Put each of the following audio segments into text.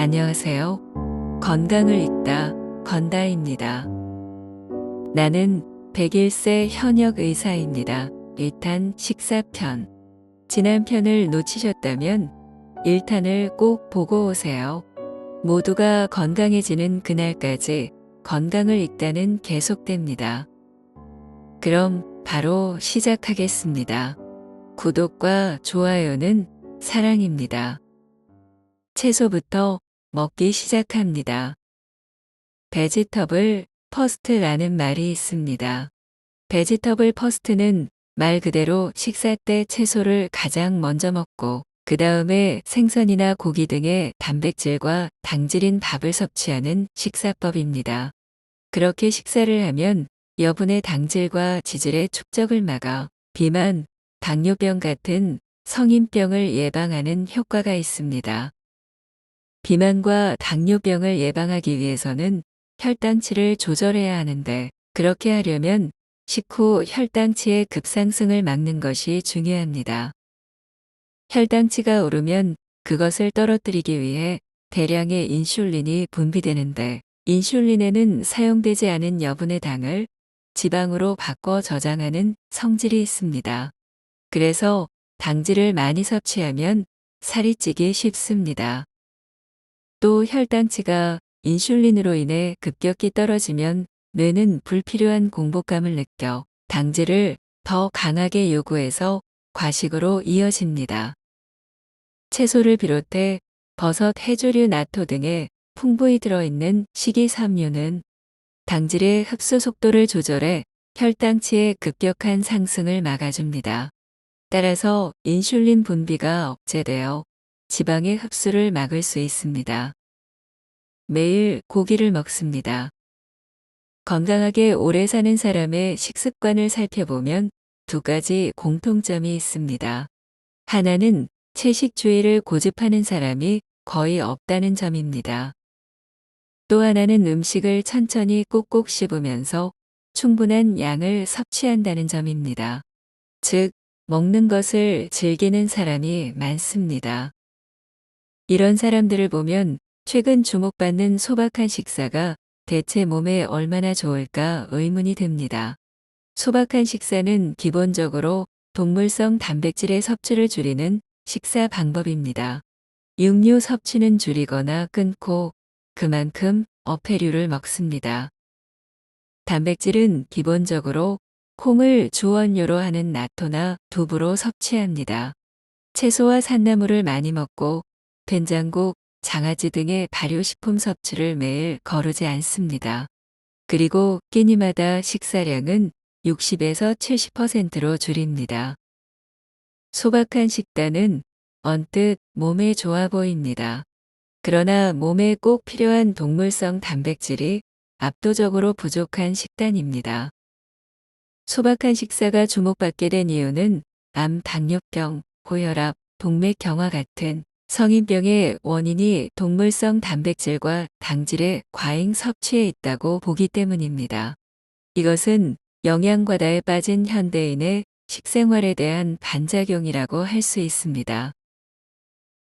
안녕하세요. 건강을 읽다 건다입니다. 나는 101세 현역 의사입니다. 1탄 식사편. 지난 편을 놓치셨다면 1탄을 꼭 보고 오세요. 모두가 건강해지는 그날까지 건강을 읽다는 계속됩니다. 그럼 바로 시작하겠습니다. 구독과 좋아요는 사랑입니다. 채소부터 먹기 시작합니다. 베지터블 퍼스트라는 말이 있습니다. 베지터블 퍼스트는 말 그대로 식사 때 채소를 가장 먼저 먹고 그 다음에 생선이나 고기 등의 단백질과 당질인 밥을 섭취하는 식사법입니다. 그렇게 식사를 하면 여분의 당질과 지질의 축적을 막아 비만, 당뇨병 같은 성인병을 예방하는 효과가 있습니다. 비만과 당뇨병을 예방하기 위해서는 혈당치를 조절해야 하는데 그렇게 하려면 식후 혈당치의 급상승을 막는 것이 중요합니다. 혈당치가 오르면 그것을 떨어뜨리기 위해 대량의 인슐린이 분비되는데 인슐린에는 사용되지 않은 여분의 당을 지방으로 바꿔 저장하는 성질이 있습니다. 그래서 당질을 많이 섭취하면 살이 찌기 쉽습니다. 또 혈당치가 인슐린으로 인해 급격히 떨어지면 뇌는 불필요한 공복감을 느껴 당질을 더 강하게 요구해서 과식으로 이어집니다. 채소를 비롯해 버섯, 해조류, 나토 등에 풍부히 들어있는 식이섬유는 당질의 흡수 속도를 조절해 혈당치의 급격한 상승을 막아줍니다. 따라서 인슐린 분비가 억제되어 지방의 흡수를 막을 수 있습니다. 매일 고기를 먹습니다. 건강하게 오래 사는 사람의 식습관을 살펴보면 두 가지 공통점이 있습니다. 하나는 채식주의를 고집하는 사람이 거의 없다는 점입니다. 또 하나는 음식을 천천히 꼭꼭 씹으면서 충분한 양을 섭취한다는 점입니다. 즉, 먹는 것을 즐기는 사람이 많습니다. 이런 사람들을 보면 최근 주목받는 소박한 식사가 대체 몸에 얼마나 좋을까 의문이 듭니다. 소박한 식사는 기본적으로 동물성 단백질의 섭취를 줄이는 식사 방법입니다. 육류 섭취는 줄이거나 끊고 그만큼 어패류를 먹습니다. 단백질은 기본적으로 콩을 주원료로 하는 나토나 두부로 섭취합니다. 채소와 산나물을 많이 먹고 된장국, 장아찌 등의 발효식품 섭취를 매일 거르지 않습니다. 그리고 끼니마다 식사량은 60에서 70%로 줄입니다. 소박한 식단은 언뜻 몸에 좋아 보입니다. 그러나 몸에 꼭 필요한 동물성 단백질이 압도적으로 부족한 식단입니다. 소박한 식사가 주목받게 된 이유는 암, 당뇨병, 고혈압, 동맥경화 같은 성인병의 원인이 동물성 단백질과 당질의 과잉 섭취에 있다고 보기 때문입니다. 이것은 영양과다에 빠진 현대인의 식생활에 대한 반작용이라고 할 수 있습니다.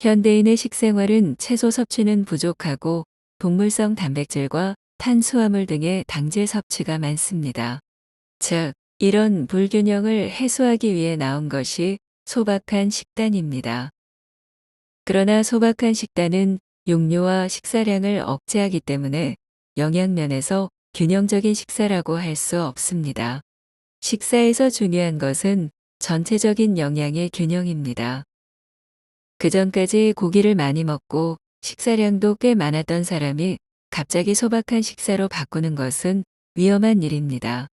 현대인의 식생활은 채소 섭취는 부족하고 동물성 단백질과 탄수화물 등의 당질 섭취가 많습니다. 즉, 이런 불균형을 해소하기 위해 나온 것이 소박한 식단입니다. 그러나 소박한 식단은 육류와 식사량을 억제하기 때문에 영양면에서 균형적인 식사라고 할 수 없습니다. 식사에서 중요한 것은 전체적인 영양의 균형입니다. 그전까지 고기를 많이 먹고 식사량도 꽤 많았던 사람이 갑자기 소박한 식사로 바꾸는 것은 위험한 일입니다.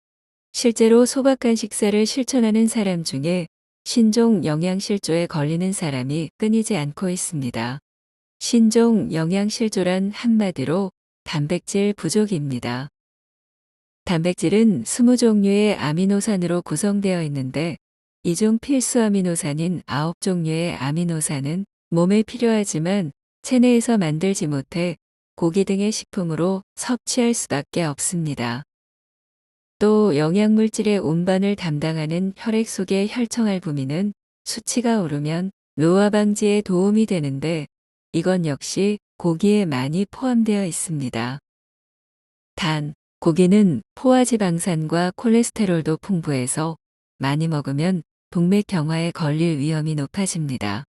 실제로 소박한 식사를 실천하는 사람 중에 신종 영양실조에 걸리는 사람이 끊이지 않고 있습니다. 신종 영양실조란 한마디로 단백질 부족입니다. 단백질은 20종류의 아미노산으로 구성되어 있는데 이 중 필수 아미노산인 9종류의 아미노산은 몸에 필요하지만 체내에서 만들지 못해 고기 등의 식품으로 섭취할 수밖에 없습니다. 또 영양물질의 운반을 담당하는 혈액 속의 혈청알부민은 수치가 오르면 노화 방지에 도움이 되는데 이건 역시 고기에 많이 포함되어 있습니다. 단, 고기는 포화지방산과 콜레스테롤도 풍부해서 많이 먹으면 동맥경화에 걸릴 위험이 높아집니다.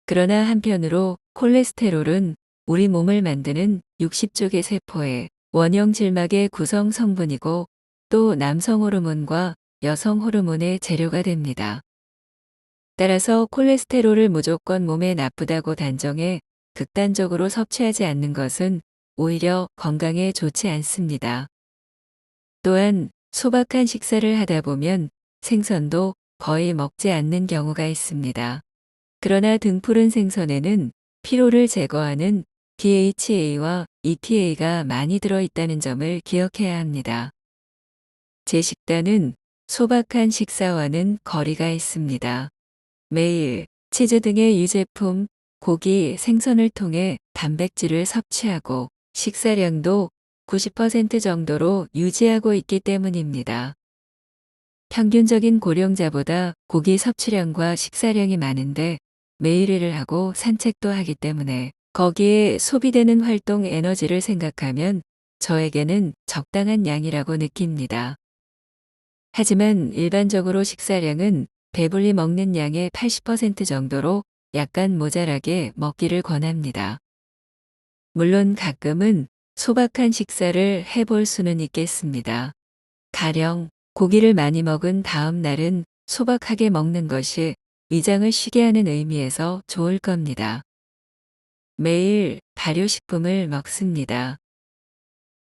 그러나 한편으로 콜레스테롤은 우리 몸을 만드는 60쪽의 세포의 원형 질막의 구성 성분이고 또 남성 호르몬과 여성 호르몬의 재료가 됩니다. 따라서 콜레스테롤을 무조건 몸에 나쁘다고 단정해 극단적으로 섭취하지 않는 것은 오히려 건강에 좋지 않습니다. 또한 소박한 식사를 하다 보면 생선도 거의 먹지 않는 경우가 있습니다. 그러나 등푸른 생선에는 피로를 제거하는 DHA와 EPA가 많이 들어있다는 점을 기억해야 합니다. 제 식단은 소박한 식사와는 거리가 있습니다. 매일 치즈 등의 유제품, 고기, 생선을 통해 단백질을 섭취하고 식사량도 90% 정도로 유지하고 있기 때문입니다. 평균적인 고령자보다 고기 섭취량과 식사량이 많은데 매일 일을 하고 산책도 하기 때문에 거기에 소비되는 활동 에너지를 생각하면 저에게는 적당한 양이라고 느낍니다. 하지만 일반적으로 식사량은 배불리 먹는 양의 80% 정도로 약간 모자라게 먹기를 권합니다. 물론 가끔은 소박한 식사를 해볼 수는 있겠습니다. 가령 고기를 많이 먹은 다음 날은 소박하게 먹는 것이 위장을 쉬게 하는 의미에서 좋을 겁니다. 매일 발효식품을 먹습니다.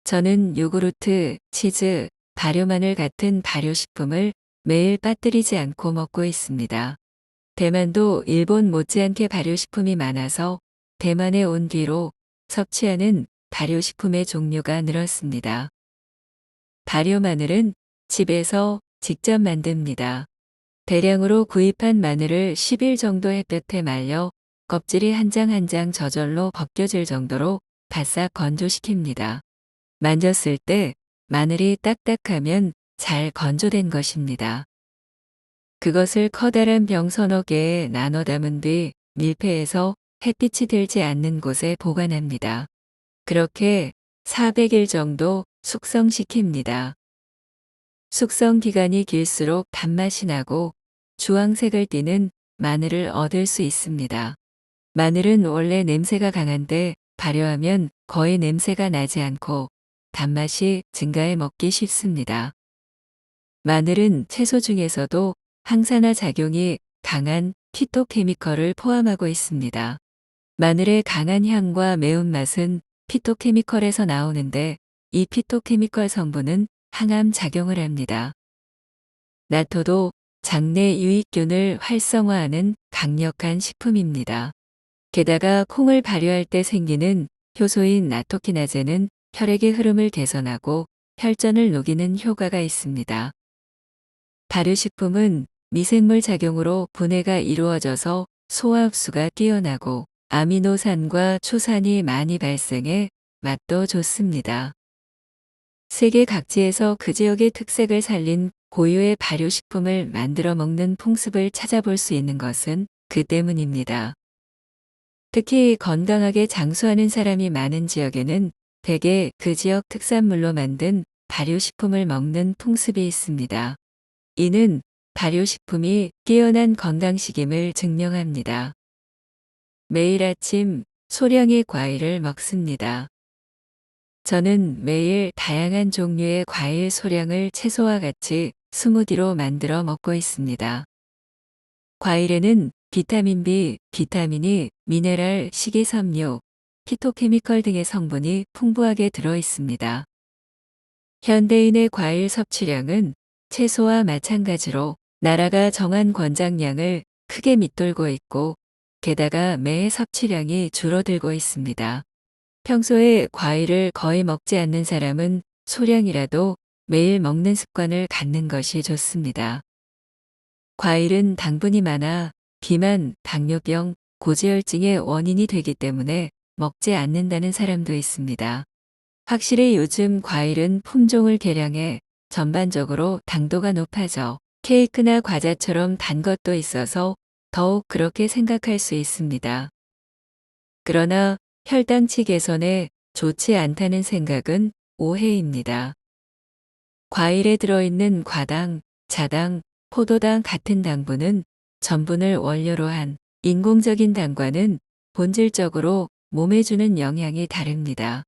저는 요구르트, 치즈, 발효마늘 같은 발효식품을 매일 빠뜨리지 않고 먹고 있습니다. 대만도 일본 못지않게 발효식품이 많아서 대만에 온 뒤로 섭취하는 발효식품의 종류가 늘었습니다. 발효마늘은 집에서 직접 만듭니다. 대량으로 구입한 마늘을 10일 정도 햇볕에 말려 껍질이 한 장 한 장 저절로 벗겨질 정도로 바싹 건조시킵니다. 만졌을 때 마늘이 딱딱하면 잘 건조된 것입니다. 그것을 커다란 병 서너 개에 나눠 담은 뒤 밀폐해서 햇빛이 들지 않는 곳에 보관합니다. 그렇게 400일 정도 숙성시킵니다. 숙성 기간이 길수록 단맛이 나고 주황색을 띠는 마늘을 얻을 수 있습니다. 마늘은 원래 냄새가 강한데 발효하면 거의 냄새가 나지 않고 단맛이 증가해 먹기 쉽습니다. 마늘은 채소 중에서도 항산화 작용이 강한 피토케미컬을 포함하고 있습니다. 마늘의 강한 향과 매운맛은 피토케미컬에서 나오는데 이 피토케미컬 성분은 항암 작용을 합니다. 나토도 장내 유익균을 활성화하는 강력한 식품입니다. 게다가 콩을 발효할 때 생기는 효소인 나토키나제는 혈액의 흐름을 개선하고 혈전을 녹이는 효과가 있습니다. 발효식품은 미생물 작용으로 분해가 이루어져서 소화 흡수가 뛰어나고 아미노산과 초산이 많이 발생해 맛도 좋습니다. 세계 각지에서 그 지역의 특색을 살린 고유의 발효식품을 만들어 먹는 풍습을 찾아볼 수 있는 것은 그 때문입니다. 특히 건강하게 장수하는 사람이 많은 지역에는 대개 그 지역 특산물로 만든 발효식품을 먹는 풍습이 있습니다. 이는 발효식품이 뛰어난 건강식임을 증명합니다. 매일 아침 소량의 과일을 먹습니다. 저는 매일 다양한 종류의 과일 소량을 채소와 같이 스무디로 만들어 먹고 있습니다. 과일에는 비타민 B, 비타민이, 미네랄, 식이섬유, 피토케미컬 등의 성분이 풍부하게 들어 있습니다. 현대인의 과일 섭취량은 채소와 마찬가지로 나라가 정한 권장량을 크게 밑돌고 있고 게다가 매해 섭취량이 줄어들고 있습니다. 평소에 과일을 거의 먹지 않는 사람은 소량이라도 매일 먹는 습관을 갖는 것이 좋습니다. 과일은 당분이 많아 비만, 당뇨병, 고지혈증의 원인이 되기 때문에 먹지 않는다는 사람도 있습니다. 확실히 요즘 과일은 품종을 개량해 전반적으로 당도가 높아져 케이크나 과자처럼 단 것도 있어서 더욱 그렇게 생각할 수 있습니다. 그러나 혈당치 개선에 좋지 않다는 생각은 오해입니다. 과일에 들어있는 과당, 자당, 포도당 같은 당분은 전분을 원료로 한 인공적인 당과는 본질적으로 몸에 주는 영향이 다릅니다.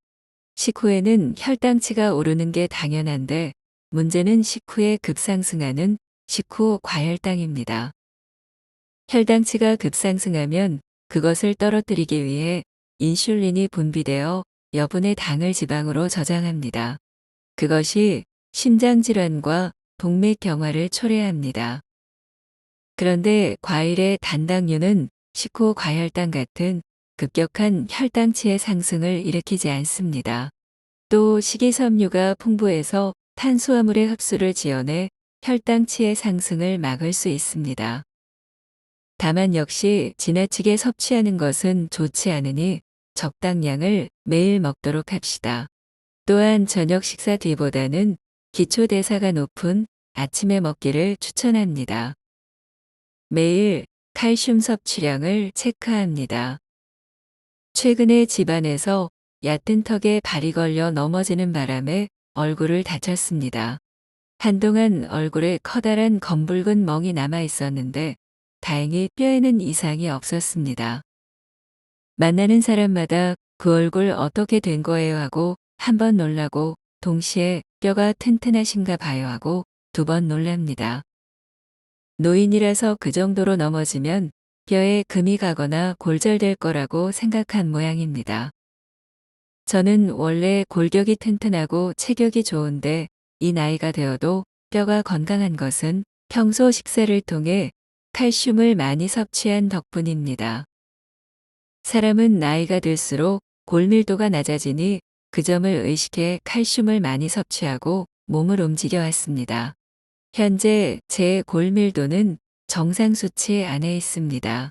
식후에는 혈당치가 오르는 게 당연한데 문제는 식후에 급상승하는 식후 과혈당입니다. 혈당치가 급상승하면 그것을 떨어뜨리기 위해 인슐린이 분비되어 여분의 당을 지방으로 저장합니다. 그것이 심장질환과 동맥경화를 초래합니다. 그런데 과일의 단당류는 식후 과혈당 같은 급격한 혈당치의 상승을 일으키지 않습니다. 또 식이섬유가 풍부해서 탄수화물의 흡수를 지연해 혈당치의 상승을 막을 수 있습니다. 다만 역시 지나치게 섭취하는 것은 좋지 않으니 적당량을 매일 먹도록 합시다. 또한 저녁 식사 뒤보다는 기초대사가 높은 아침에 먹기를 추천합니다. 매일 칼슘 섭취량을 체크합니다. 최근에 집안에서 얕은 턱에 발이 걸려 넘어지는 바람에 얼굴을 다쳤습니다. 한동안 얼굴에 커다란 검붉은 멍이 남아 있었는데 다행히 뼈에는 이상이 없었습니다. 만나는 사람마다 그 얼굴 어떻게 된 거예요 하고 한 번 놀라고 동시에 뼈가 튼튼하신가 봐요 하고 두 번 놀랍니다. 노인이라서 그 정도로 넘어지면 뼈에 금이 가거나 골절될 거라고 생각한 모양입니다. 저는 원래 골격이 튼튼하고 체격이 좋은데 이 나이가 되어도 뼈가 건강한 것은 평소 식사를 통해 칼슘을 많이 섭취한 덕분입니다. 사람은 나이가 들수록 골밀도가 낮아지니 그 점을 의식해 칼슘을 많이 섭취하고 몸을 움직여 왔습니다. 현재 제 골밀도는 정상 수치 안에 있습니다.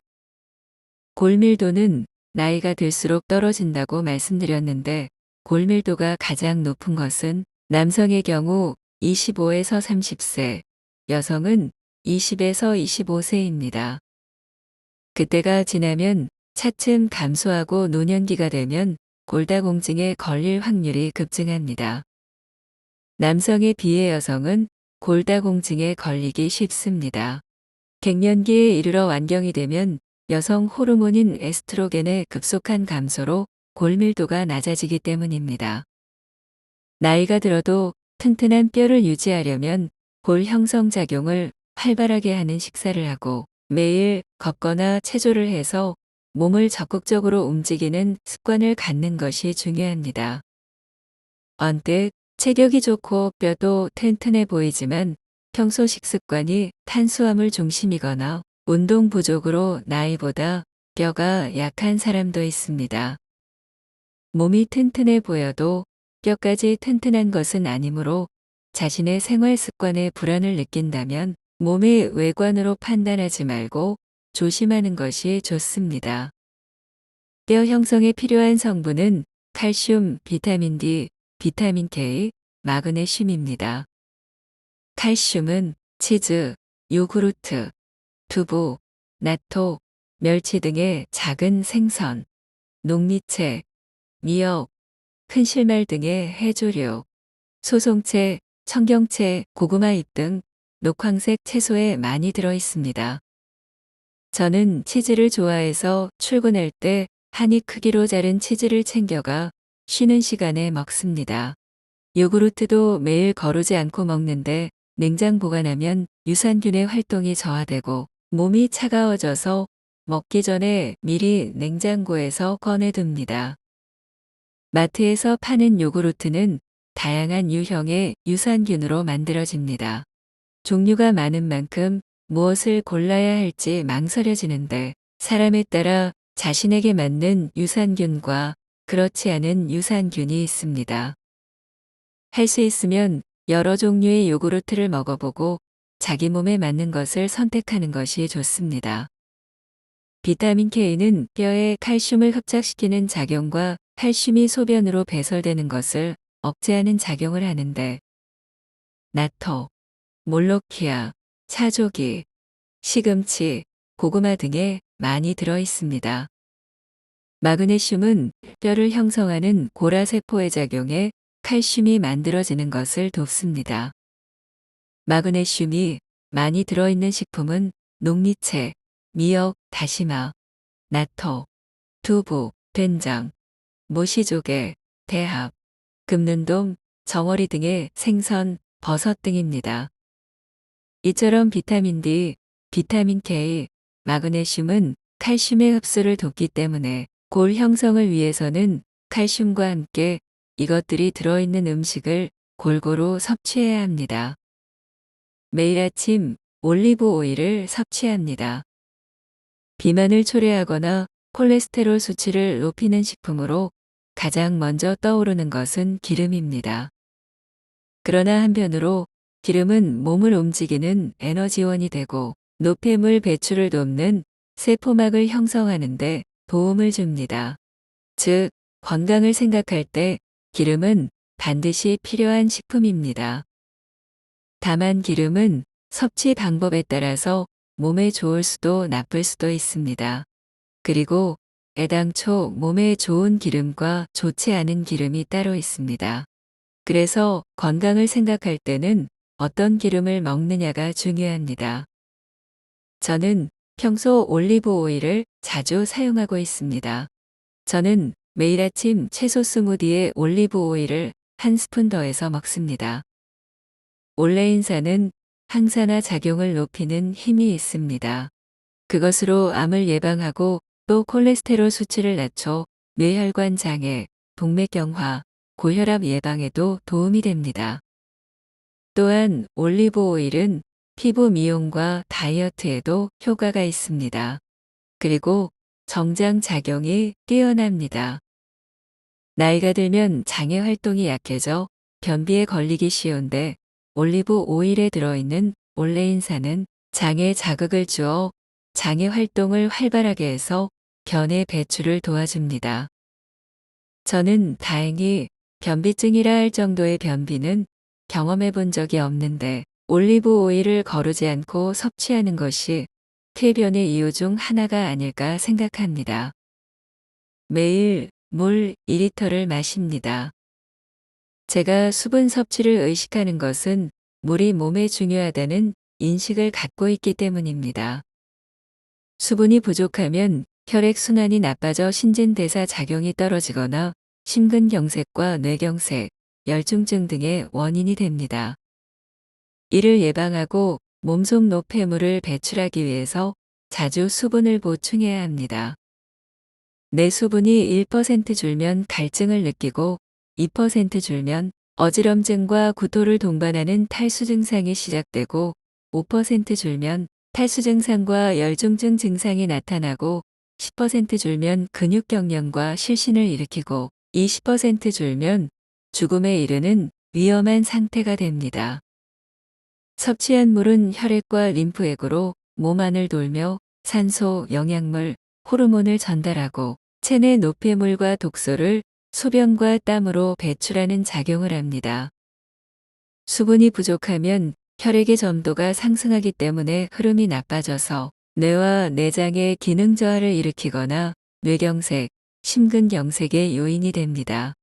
골밀도는 나이가 들수록 떨어진다고 말씀드렸는데 골밀도가 가장 높은 것은 남성의 경우 25에서 30세, 여성은 20에서 25세입니다. 그때가 지나면 차츰 감소하고 노년기가 되면 골다공증에 걸릴 확률이 급증합니다. 남성에 비해 여성은 골다공증에 걸리기 쉽습니다. 갱년기에 이르러 완경이 되면 여성 호르몬인 에스트로겐의 급속한 감소로 골밀도가 낮아지기 때문입니다. 나이가 들어도 튼튼한 뼈를 유지하려면 골 형성 작용을 활발하게 하는 식사를 하고 매일 걷거나 체조를 해서 몸을 적극적으로 움직이는 습관을 갖는 것이 중요합니다. 언뜻 체격이 좋고 뼈도 튼튼해 보이지만 평소 식습관이 탄수화물 중심이거나 운동 부족으로 나이보다 뼈가 약한 사람도 있습니다. 몸이 튼튼해 보여도 뼈까지 튼튼한 것은 아니므로 자신의 생활 습관에 불안을 느낀다면 몸의 외관으로 판단하지 말고 조심하는 것이 좋습니다. 뼈 형성에 필요한 성분은 칼슘, 비타민 D, 비타민 K, 마그네슘입니다. 칼슘은 치즈, 요구르트, 두부, 나토, 멸치 등의 작은 생선, 녹미채, 미역, 큰 실말 등의 해조류, 소송채, 청경채, 고구마잎 등 녹황색 채소에 많이 들어 있습니다. 저는 치즈를 좋아해서 출근할 때 한 입 크기로 자른 치즈를 챙겨가 쉬는 시간에 먹습니다. 요구르트도 매일 거르지 않고 먹는데 냉장 보관하면 유산균의 활동이 저하되고 몸이 차가워져서 먹기 전에 미리 냉장고에서 꺼내둡니다. 마트에서 파는 요구르트는 다양한 유형의 유산균으로 만들어집니다. 종류가 많은 만큼 무엇을 골라야 할지 망설여지는데 사람에 따라 자신에게 맞는 유산균과 그렇지 않은 유산균이 있습니다. 할 수 있으면 여러 종류의 요구르트를 먹어보고 자기 몸에 맞는 것을 선택하는 것이 좋습니다. 비타민 K는 뼈에 칼슘을 흡착시키는 작용과 칼슘이 소변으로 배설되는 것을 억제하는 작용을 하는데 나토, 몰로키아, 차조기, 시금치, 고구마 등에 많이 들어 있습니다. 마그네슘은 뼈를 형성하는 고라세포의 작용에 칼슘이 만들어지는 것을 돕습니다. 마그네슘이 많이 들어있는 식품은 녹리채, 미역, 다시마, 나토, 두부, 된장, 모시조개, 대합, 금눈동, 정어리 등의 생선, 버섯 등입니다. 이처럼 비타민 D, 비타민 K, 마그네슘은 칼슘의 흡수를 돕기 때문에 골 형성을 위해서는 칼슘과 함께 이것들이 들어있는 음식을 골고루 섭취해야 합니다. 매일 아침 올리브 오일을 섭취합니다. 비만을 초래하거나 콜레스테롤 수치를 높이는 식품으로 가장 먼저 떠오르는 것은 기름입니다. 그러나 한편으로 기름은 몸을 움직이는 에너지원이 되고 노폐물 배출을 돕는 세포막을 형성하는 데 도움을 줍니다. 즉, 건강을 생각할 때 기름은 반드시 필요한 식품입니다. 다만 기름은 섭취 방법에 따라서 몸에 좋을 수도 나쁠 수도 있습니다. 그리고 애당초 몸에 좋은 기름과 좋지 않은 기름이 따로 있습니다. 그래서 건강을 생각할 때는 어떤 기름을 먹느냐가 중요합니다. 저는 평소 올리브 오일을 자주 사용하고 있습니다. 저는 매일 아침 채소 스무디에 올리브 오일을 한 스푼 더해서 먹습니다. 올레인산은 항산화 작용을 높이는 힘이 있습니다. 그것으로 암을 예방하고 또 콜레스테롤 수치를 낮춰 뇌혈관 장애, 동맥경화, 고혈압 예방에도 도움이 됩니다. 또한 올리브 오일은 피부 미용과 다이어트에도 효과가 있습니다. 그리고 정장 작용이 뛰어납니다. 나이가 들면 장의 활동이 약해져 변비에 걸리기 쉬운데 올리브 오일에 들어있는 올레인산은 장에 자극을 주어 장의 활동을 활발하게 해서 변의 배출을 도와줍니다. 저는 다행히 변비증이라 할 정도의 변비는 경험해 본 적이 없는데 올리브 오일을 거르지 않고 섭취하는 것이 쾌변의 이유 중 하나가 아닐까 생각합니다. 매일 물 2리터를 마십니다. 제가 수분 섭취를 의식하는 것은 물이 몸에 중요하다는 인식을 갖고 있기 때문입니다. 수분이 부족하면 혈액순환이 나빠져 신진대사 작용이 떨어지거나 심근경색과 뇌경색, 열중증 등의 원인이 됩니다. 이를 예방하고 몸속 노폐물을 배출하기 위해서 자주 수분을 보충해야 합니다. 내 수분이 1% 줄면 갈증을 느끼고 2% 줄면 어지럼증과 구토를 동반하는 탈수 증상이 시작되고 5% 줄면 탈수 증상과 열중증 증상이 나타나고 10% 줄면 근육경련과 실신을 일으키고 20% 줄면 죽음에 이르는 위험한 상태가 됩니다. 섭취한 물은 혈액과 림프액으로 몸 안을 돌며 산소, 영양물, 호르몬을 전달하고 체내 노폐물과 독소를 소변과 땀으로 배출하는 작용을 합니다. 수분이 부족하면 혈액의 점도가 상승하기 때문에 흐름이 나빠져서 뇌와 내장의 기능 저하를 일으키거나 뇌경색, 심근경색의 요인이 됩니다.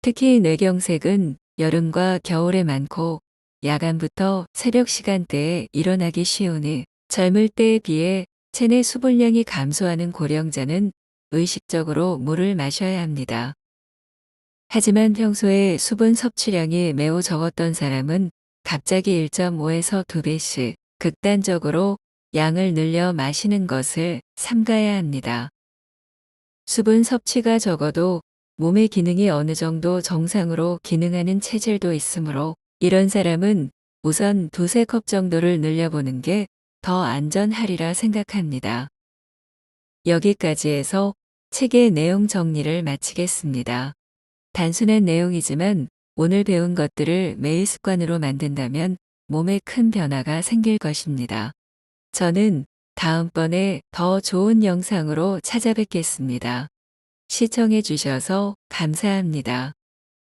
특히 뇌경색은 여름과 겨울에 많고 야간부터 새벽 시간대에 일어나기 쉬우니 젊을 때에 비해 체내 수분량이 감소하는 고령자는 의식적으로 물을 마셔야 합니다. 하지만 평소에 수분 섭취량이 매우 적었던 사람은 갑자기 1.5에서 2배씩 극단적으로 양을 늘려 마시는 것을 삼가야 합니다. 수분 섭취가 적어도 몸의 기능이 어느 정도 정상으로 기능하는 체질도 있으므로 이런 사람은 우선 2~3컵 정도를 늘려보는 게 더 안전하리라 생각합니다. 여기까지 해서 책의 내용 정리를 마치겠습니다. 단순한 내용이지만 오늘 배운 것들을 매일 습관으로 만든다면 몸에 큰 변화가 생길 것입니다. 저는 다음번에 더 좋은 영상으로 찾아뵙겠습니다. 시청해 주셔서 감사합니다.